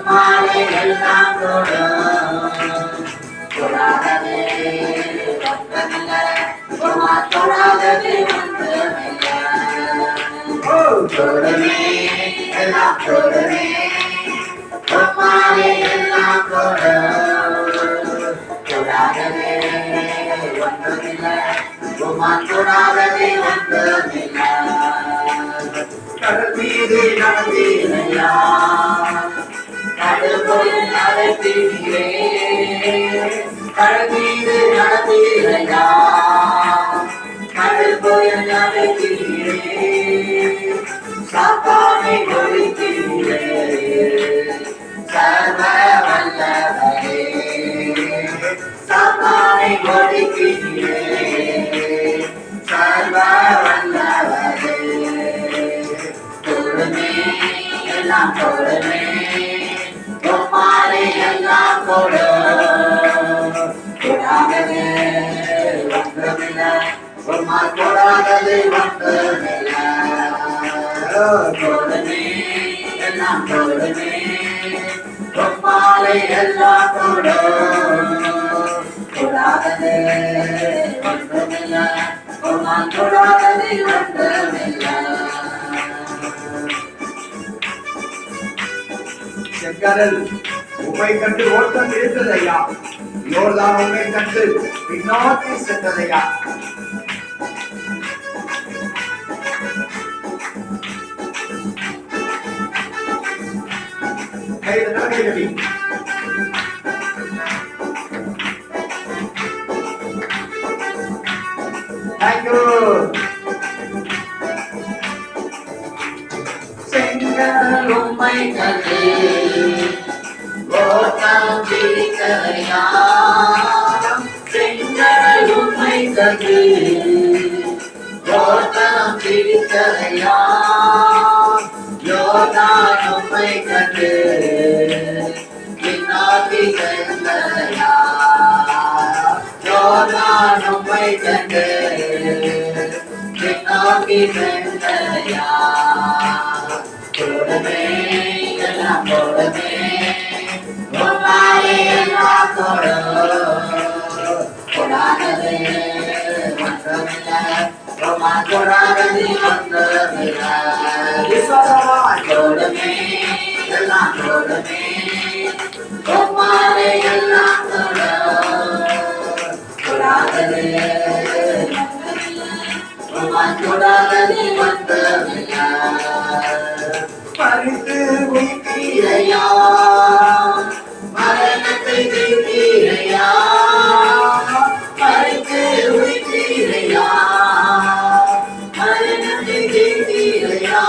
மாலை எல்லாம் தொடாதே தொடாதே தொடுமே எல்லாம் தொடுமே மாலை எல்லாம் தொடாதே ஒன்றுமில்லை தொடாதே ஒன்றுமில்லை கடல் மீது நடந்தீரையா கடல் போய் நடத்தீரே கடல் மீது நடந்தீரையா கடல் போய் நடத்தீரே சாத்தானை ஒழித்தீரே சர்வ வல்லவரே சாத்தானை ஒழித்தீரே சர்வ வல்லவரே தொடுமே எல்லாம் தொடுமே மாலை எல்லாம் தொடாதே ஒன்றுமில்லை தொடாதே ஒன்றுமில்லை தொடுமே எல்லாம் தொடுமே மாலை எல்லாம் தொடாதே ஒன்றுமில்லை தொடாதே ஒன்றுமில்லை செங்கடல் உம்மை கண்டு ஓட்டம் இருந்ததையா யோர்தான் உம்மை கண்டு பின்னோக்கி சென்றதையா Thank you. செங்கடல் உம்மை கண்டு ஓட்டம் பிடித்ததையா செங்கடல் உம்மை கண்டு ஓட்டம் பிடித்ததையா யோர்தான் உம்மை கண்டு பின்னோக்கி சென்றதையா யோர்தான் உம்மை கண்டு பின்னோக்கி சென்றதையா தொடுமே எல்லாம் தொடுமே மாலை எல்லாம் தொடாதே ஒன்றுமில்லை தொடாதே ஒன்றுமில்லை தொடுமே எல்லாம் தொடுமே மாலை எல்லாம் தொடாதே தொடாதே ஒன்றுமில்லை பறித்து வைத்தீரையா மரணத்தை ஜெயித்தீரையா பறித்து வைத்தீரையா மரணத்தை ஜெயித்தீரையா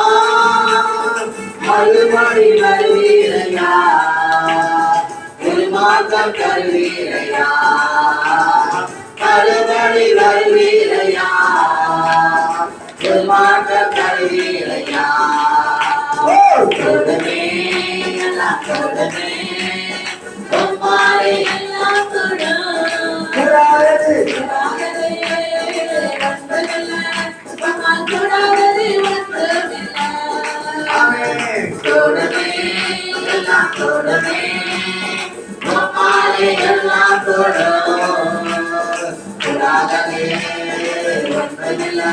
மறுபடி வருவீரையா மாற்றம் தருவீரையா மறுபடி வருவீரையா மாற்றம் தருவீரையா தொடுமே எல்லாம் தொடுமே மாலை எல்லாம் தொடாதே தொடுமே எல்லாம் தொடுமே மாலை எல்லாம் தொடாதே ஒன்றுமில்லை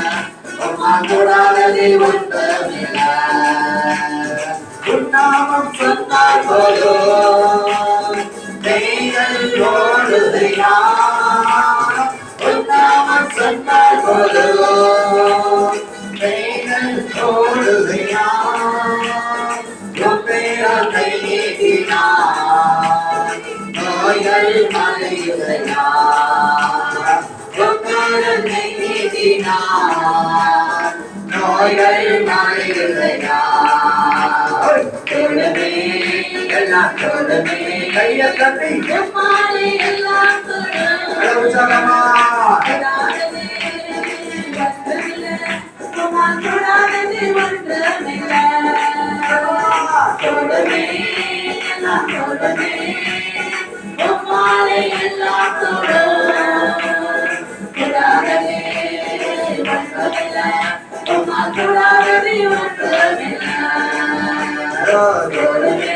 தொடாதே ஒன்றுமில்லை உன்னாமம் சொன்னால் போதும் நீங்கள் ஓடுதையா உன்னாமம் சொன்னால் போதும் நீங்கள் ஓடுதையா உண்மையால் கை நீட்டினார் நோய்கள் மறையுதையா உண்மையால் கை நீட்டினார் நோய்கள் மறையுதையா தொடுமே எல்லாம் தொடுமே கைய தட்டி மாலை எல்லாம் உற்சாகமா தொடுமே எல்லாம் தொடுமே மாலை எல்லாம் தொடாதே ஒன்றுமில்லை தொடாதே ஒன்றுமில்லை தொடுமே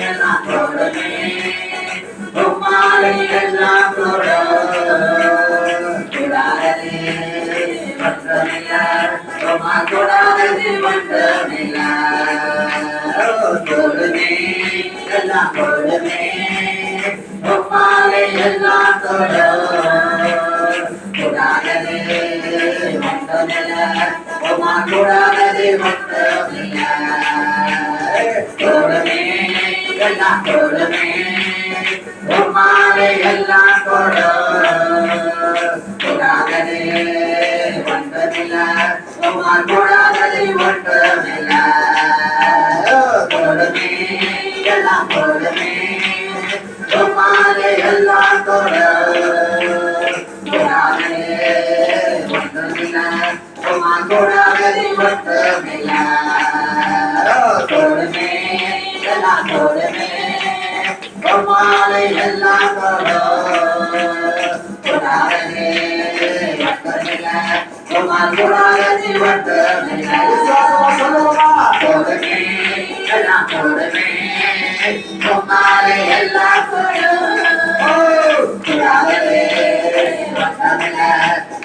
எல்லாம் தொடுமே உம்மாலை எல்லாம் தொட தொடாதே மற்றமில்ல உம்மா தொடாதது மற்றமில்ல தொடுமே எல்லாம் தொடுமே உம்மாலை எல்லாம் தொட தொடாதது மற்றமில்ல உம்மா தொடாதது மற்றமில்ல தொடுமே எல்லாம் தொடுமே உம்மாலை எல்லாம் தொட தொடாதது மற்றமில்ல உம்மா தொடாதது மற்றமில்ல தொடுமே எல்லாம் தொடுமே உம்மாலை எல்லாம் தொட தொடாதது மற்றமில்ல உம்மா தொடாதது மற்றமில்ல தொடுமே எல்லாம் தொடுமே உம்மாலை எல்லாம் தொட தொடாதது மற்றமில்ல உம்மா தொடாதது மற்றமில்ல தொடுமே எல்லாம் தொடுமே உம்மாலை எல்லாம் தொட தொடாதது மற்றமில்ல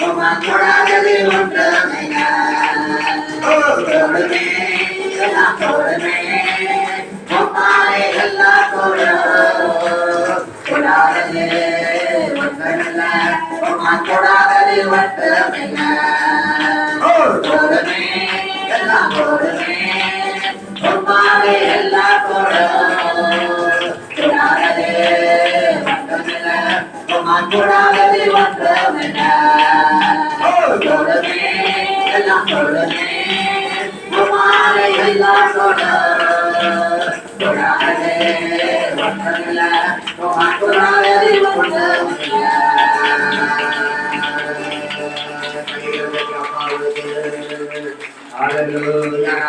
உம்மா தொடாதது மற்றமில்ல தொடுமே எல்லாம் தொடுமே உம்மாலை எல்லாம் தொட தொடாதது மற்றமில்ல உம்மா தொடாதது மற்றமில்ல தொடுமே எல்லாம் தொடுமே உம்மாலை எல்லாம் தொட தொடாதது மற்றமில்ல உம்மா தொடாதது மற்றமில்ல தொடுமே எல்லாம் தொடுமே உம்மாலை எல்லாம் தொட தொடாதது மற்றமில்ல உம்மா தொடாதது மற்றமில்ல Hallelujah.